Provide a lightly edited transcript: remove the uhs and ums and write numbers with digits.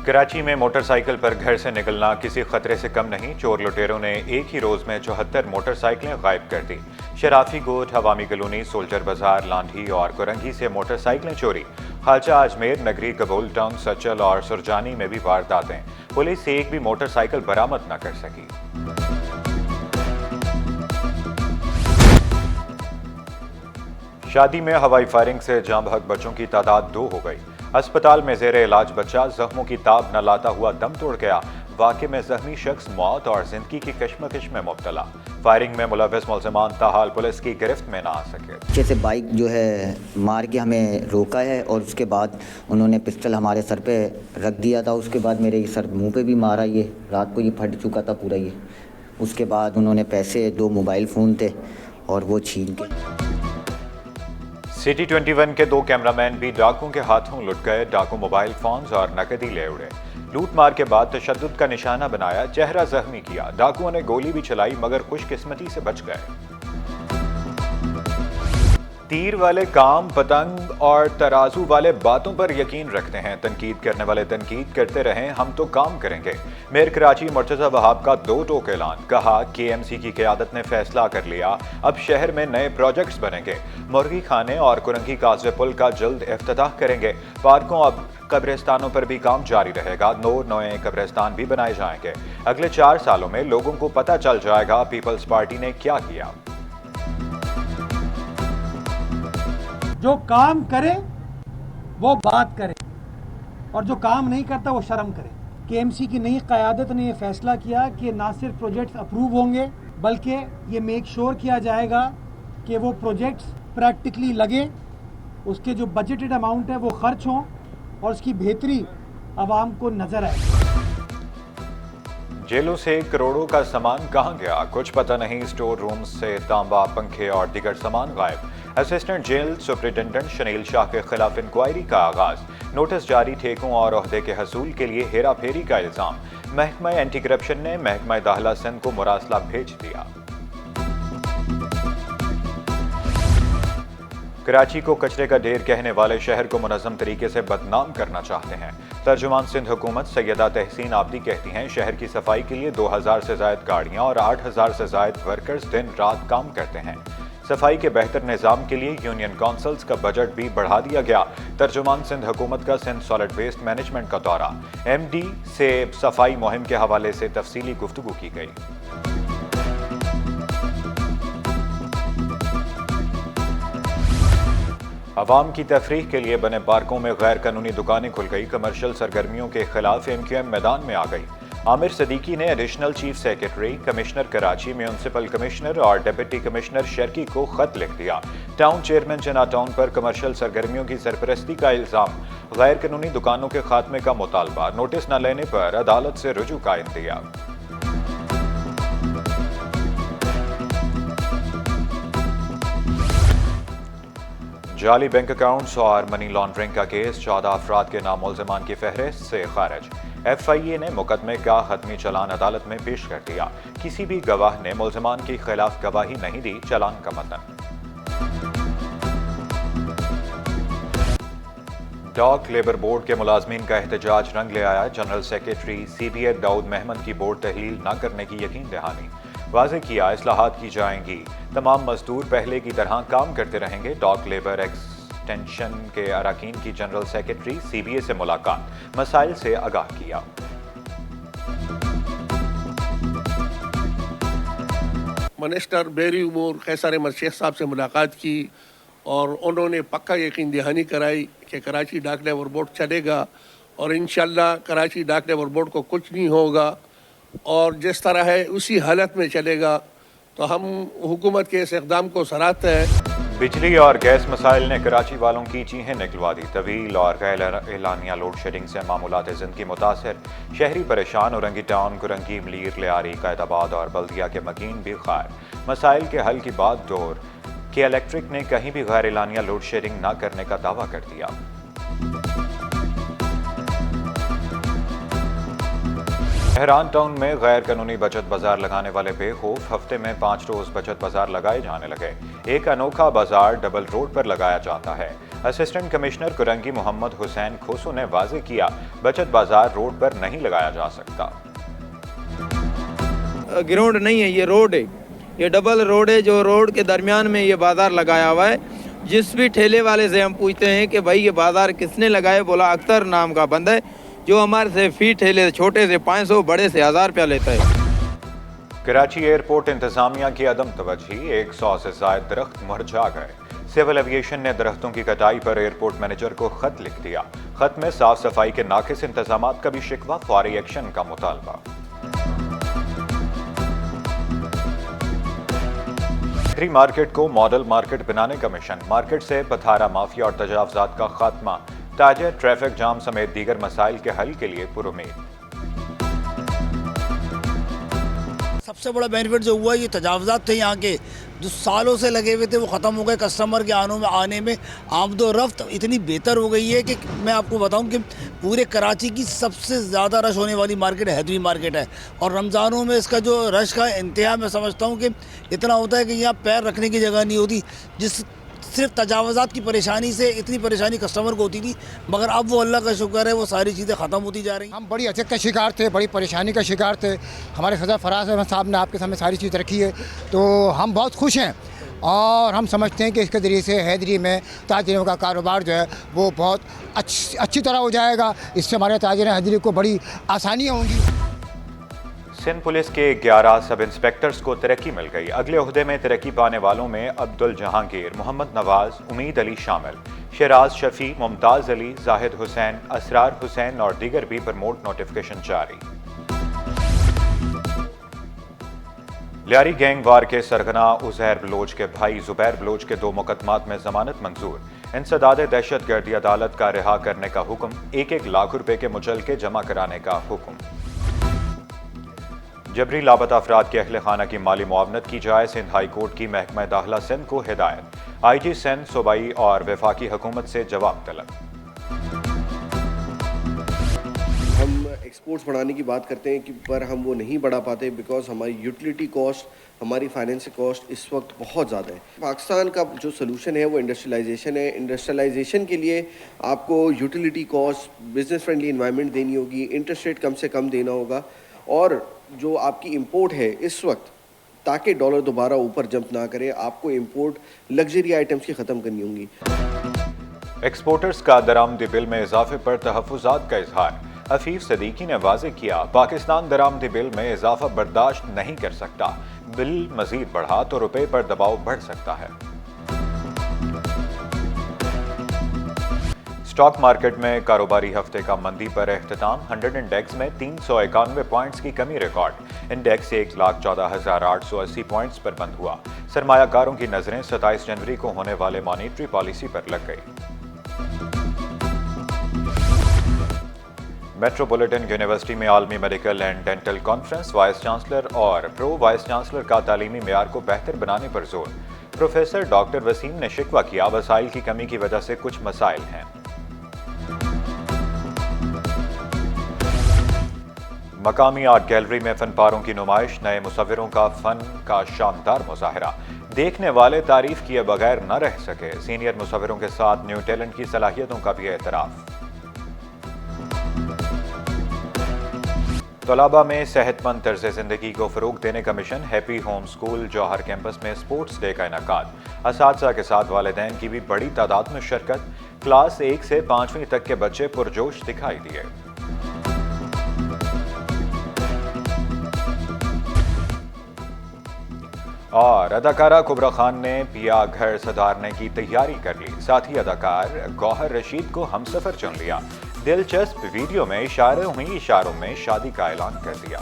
कराची में मोटरसाइकिल पर घर से निकलना किसी खतरे से कम नहीं। चोर लुटेरों ने एक ही रोज में 74 मोटरसाइकिलें गायब कर दी। शराफी गोट, हवामी कॉलोनी, सोल्जर बाजार, लांढी और कुरंगी से मोटरसाइकिलें चोरी। खालचा अजमेर, नगरी, कबूल टाउन, सचल और सुरजानी में भी वारदातें। पुलिस एक भी मोटरसाइकिल बरामद न कर सकी। शादी में हवाई फायरिंग से जाँ बहक बच्चों की तादाद 2 हो गई। अस्पताल में जेर इलाज बच्चा जख्मों की ताब न लाता हुआ दम तोड़ गया। वाक़े में जख्मी शख्स मौत और जिंदगी की कश्मकश में मुब्तला। फायरिंग में मुलव्वस मुल्ज़िमान ताहाल पुलिस की गिरफ्त में ना आ सके। जैसे बाइक जो है मार के हमें रोका है और उसके बाद उन्होंने पिस्टल हमारे सर पे रख दिया था। उसके बाद मेरे सर मुंह पे भी मारा। ये रात को ये फट चुका था पूरा ये। उसके बाद उन्होंने पैसे, 2 मोबाइल फ़ोन थे और वो छीन के। सिटी 21 के 2 कैमरामैन भी डाकुओं के हाथों लुट गए। डाकू मोबाइल फोन्स और नकदी ले उड़े। लूट मार के बाद तशद्दुद का निशाना बनाया, चेहरा जख्मी किया। डाकुओं ने गोली भी चलाई मगर खुशकिस्मती से बच गए। तीर वाले काम, पतंग और तराजू वाले बातों पर यकीन रखते हैं। तनकीद करने वाले तनकीद करते रहें, हम तो काम करेंगे। मेयर कराची मुर्तज़ा वहाब का 2 टोक ऐलान। कहा KMC की क़यादत ने फैसला कर लिया, अब शहर में नए प्रोजेक्ट्स बनेंगे। मुर्गी खाने और कुरंगी काज़े पुल का जल्द इफ्तिताह करेंगे। पार्कों अब कब्रिस्तानों पर भी काम जारी रहेगा। नए कब्रिस्तान भी बनाए जाएंगे। अगले 4 सालों में लोगों को पता चल जाएगा पीपल्स पार्टी ने क्या किया। जो काम करे वो बात करे और जो काम नहीं करता वो शर्म करे। KMC की नई क़यादत ने ये फैसला किया कि ना सिर्फ प्रोजेक्ट्स अप्रूव होंगे बल्कि ये मेक श्योर किया जाएगा कि वो प्रोजेक्ट्स प्रैक्टिकली लगे, उसके जो बजटेड अमाउंट है वो खर्च हों और उसकी बेहतरी आवाम को नजर आए। जेलों से करोड़ों का सामान कहां गया, कुछ पता नहीं। स्टोर रूम से तांबा, पंखे और दीगर सामान गायब। असिस्टेंट जेल सुपरिटेंडेंट शनील शाह के खिलाफ इंक्वायरी का आगाज। नोटिस जारी, ठेकों और ओहदे के हसूल के लिए हेरा फेरी का इल्जाम। महकमा एंटी करप्शन ने महकमा दाखिला सिंध को मुरासला भेज दिया। कराची को कचरे का ढेर कहने वाले शहर को मुनज़्ज़म तरीके से बदनाम करना चाहते हैं। तर्जुमान सिंध हुकूमत सैयदा तहसीन आबदी कहती हैं, शहर की सफाई के लिए 2000 से ज़ायद गाड़ियाँ और 8000 से ज़ायद वर्कर्स दिन रात काम करते हैं। सफाई के बेहतर निज़ाम के लिए यूनियन काउंसिल्स का बजट भी बढ़ा दिया गया। तर्जुमान सिंध हुकूमत का सिंध सॉलिड वेस्ट मैनेजमेंट का दौरा। MD से सफाई मुहिम के हवाले से तफसीली गुफ्तगू की गई। अवाम की तफरीह के लिए बने पार्कों में गैर कानूनी दुकानें खुल गई। कमर्शियल सरगर्मियों के खिलाफ MQM मैदान में आ गई। आमिर सदीकी ने additional chief secretary, commissioner Karachi, municipal commissioner और डिप्टी कमिश्नर शर्की को खत लिख दिया। टाउन चेयरमैन जना टाउन पर कमर्शियल सरगर्मियों की सरपरस्ती का इल्जाम। गैर कानूनी दुकानों के खात्मे का मुतालबा। नोटिस न लेने पर अदालत से रुजू का इंतज़ार। जाली बैंक अकाउंट्स और मनी लॉन्ड्रिंग का केस, 14 अफराद के नामुल्ज़िमान की फहरिस्त से खारिज। FIA ने मुकदमे का हतमी चालान अदालत में पेश कर दिया। किसी भी गवाह ने मुल्ज़िमान के खिलाफ गवाही नहीं दी। चालान का मतन। डॉक लेबर बोर्ड के मुलाजमीन का एहतजाज रंग ले आया। General secretary CBA Daud Mahmood की बोर्ड तहलील न करने की यकीन दहानी। वाज़ेह किया, इस्लाहात की जाएंगी। तमाम मजदूर पहले की तरह काम करते रहेंगे। डॉक लेबर एक्सटेंशन के अरकान की जनरल सेक्रेटरी CBA से मुलाकात, मसाइल से आगाह किया। मिनिस्टर बेरी उमूर कैसर अहमद शेख साहब से मुलाकात की और उन्होंने पक्का यकीन दहानी कराई कि कराची डाक लेबर बोर्ड चलेगा और इंशाल्लाह कराची डाक लेबर बोर्ड को कुछ नहीं होगा और जिस तरह है उसी हालत में चलेगा। तो हम हुकूमत के इस इक़दाम को सराहते हैं। बिजली और गैस मसाइल ने कराची वालों की चीखें निकलवा दी। तवील और गैर एलानिया लोड शेडिंग से मामूलात ज़िंदगी मुतासर। शहरी परेशान। औरंगी टाउन, कुरंगी, मलीर, लियारी, कैदाबाद और बल्दिया के मकीन भी खार। मसाइल के हल की बात दौर कि इलेक्ट्रिक ने कहीं भी गैर एलानिया लोड शेडिंग न करने का दावा कर दिया। बहरान टाउन में गैर कानूनी बचत बाजार लगाने वाले बेखौफ। हफ्ते में 5 रोज बचत बाजार लगाए जाने लगे। एक अनोखा बाजार डबल रोड पर लगाया जाता है। اسسٹنٹ کمشنر کرنگی محمد حسین کھوسو نے واضح کیا بچت بازار روڈ پر نہیں لگایا جا سکتا۔ گراؤنڈ نہیں ہے، یہ روڈ ہے، یہ ڈبل روڈ ہے، جو روڈ کے درمیان میں یہ بازار لگایا ہوا ہے۔ جس بھی ٹھیلے والے سے ہم پوچھتے ہیں کہ بھائی یہ بازار کس نے لگائے، بولا اختر نام کا بندہ ہے جو ہمارے سے فی ٹھیلے چھوٹے سے 500 بڑے سے 1000 روپیہ لیتا ہے۔ کراچی ایئرپورٹ انتظامیہ کی عدم توجہی، 100 سے زائد درخت مرجھا گئے۔ سول ایویشن نے درختوں کی کٹائی پر ایئرپورٹ مینیجر کو خط لکھ دیا۔ خط میں صاف صفائی کے ناقص انتظامات کا بھی شکوہ، فوری ایکشن کا مطالبہ۔ شہری مارکیٹ کو ماڈل مارکیٹ بنانے کا مشن، مارکیٹ سے پتھارا مافیا اور تجاوزات کا خاتمہ، تاجر ٹریفک جام سمیت دیگر مسائل کے حل کے لیے پرامید۔ سب سے بڑا بینیفٹ جو ہوا یہ تجاوزات تھے یہاں کے جو سالوں سے لگے ہوئے تھے وہ ختم ہو گئے۔ کسٹمر کے آنے میں آمد و رفت اتنی بہتر ہو گئی ہے کہ میں آپ کو بتاؤں کہ پورے کراچی کی سب سے زیادہ رش ہونے والی مارکیٹ حیدری مارکیٹ ہے، اور رمضانوں میں اس کا جو رش کا انتہا میں سمجھتا ہوں کہ اتنا ہوتا ہے کہ یہاں پیر رکھنے کی جگہ نہیں ہوتی۔ جس صرف تجاوزات کی پریشانی سے اتنی پریشانی کسٹمر کو ہوتی تھی، مگر اب وہ اللہ کا شکر ہے وہ ساری چیزیں ختم ہوتی جا رہی ہیں۔ ہم بڑی اذیت کا شکار تھے، بڑی پریشانی کا شکار تھے۔ ہمارے صدر فراز احمد صاحب نے آپ کے سامنے ساری چیز رکھی ہے، تو ہم بہت خوش ہیں، اور ہم سمجھتے ہیں کہ اس کے ذریعے سے حیدری میں تاجروں کا کاروبار جو ہے وہ بہت اچھی طرح ہو جائے گا۔ اس سے ہمارے تاجر حیدری کو بڑی آسانیاں ہوں گی۔ سندھ پولیس کے 11 سب انسپیکٹرز کو ترقی مل گئی۔ اگلے عہدے میں ترقی پانے والوں میں عبدالجہانگیر، محمد نواز، امید علی شامل۔ شیراز شفیع، ممتاز علی، زاہد حسین، اسرار حسین اور دیگر بھی پرموٹ نوٹیفکیشن جاری۔ لیاری گینگ وار کے سرغنہ عزیر بلوچ کے بھائی زبیر بلوچ کے 2 مقدمات میں ضمانت منظور۔ انسداد دہشت گردی عدالت کا رہا کرنے کا حکم، 1-1 لاکھ روپے کے مچلکے جمع کرانے کا حکم۔ جبری لاپتہ افراد کے اہل خانہ کی مالی معاونت کی جائے، سندھ ہائی کورٹ کی محکمہ داخلہ سندھ کو ہدایت۔ آئی جی سندھ صوبائی اور وفاقی حکومت سے جواب طلب۔ ہم ایکسپورٹس بڑھانے کی بات کرتے ہیں کہ پر ہم وہ نہیں بڑھا پاتے بیکاز ہماری یوٹیلیٹی کاسٹ، ہماری فائنینس کاسٹ اس وقت بہت زیادہ ہے۔ پاکستان کا جو سلوشن ہے وہ انڈسٹریلائزیشن ہے۔ انڈسٹریلائزیشن کے لیے آپ کو utility cost, business friendly environment دینی ہوگی، انٹرسٹ ریٹ کم سے کم دینا ہوگا، اور جو آپ کی امپورٹ ہے اس وقت، تاکہ ڈالر دوبارہ اوپر جمپ نہ کرے، آپ کو امپورٹ لگژری آئٹمس کی ختم کرنی ہوں گی۔ ایکسپورٹرز کا درآمدی بل میں اضافے پر تحفظات کا اظہار، عفیف صدیقی نے واضح کیا پاکستان درآمدی بل میں اضافہ برداشت نہیں کر سکتا، بل مزید بڑھا تو روپے پر دباؤ بڑھ سکتا ہے۔ اسٹاک مارکیٹ میں کاروباری ہفتے کا مندی پر اختتام، 100 انڈیکس میں 391 پوائنٹس کی کمی ریکارڈ، انڈیکس 1,14,880 پوائنٹس پر بند ہوا۔ سرمایہ کاروں کی نظریں 27 جنوری کو ہونے والے مانیٹری پالیسی پر لگ گئی۔ میٹروپولیٹن یونیورسٹی میں عالمی medical and dental conference, vice chancellor اور پرو وائس چانسلر کا تعلیمی معیار کو بہتر بنانے پر زور۔ پروفیسر ڈاکٹر وسیم نے شکوہ کیا وسائل کی کمی کی وجہ سے کچھ مسائل ہیں۔ مقامی آرٹ گیلری میں فن پاروں کی نمائش، نئے مصوروں کا فن کا شاندار مظاہرہ، دیکھنے والے تعریف کیے بغیر نہ رہ سکے، سینئر مصوروں کے ساتھ نیو ٹیلنٹ کی صلاحیتوں کا بھی اعتراف۔ طلباء میں صحت مند طرز زندگی کو فروغ دینے کا مشن، ہیپی ہوم اسکول جوہر کیمپس میں اسپورٹس ڈے کا انعقاد، اساتذہ کے ساتھ والدین کی بھی بڑی تعداد میں شرکت، کلاس 1 سے 5ویں تک کے بچے پرجوش دکھائی دیے۔ اور اداکارہ کبرا خان نے پیا گھر سدھارنے کی تیاری کر لی، ساتھی اداکار گوہر رشید کو ہمسفر چن لیا، دلچسپ ویڈیو میں اشاروں میں شادی کا اعلان کر دیا۔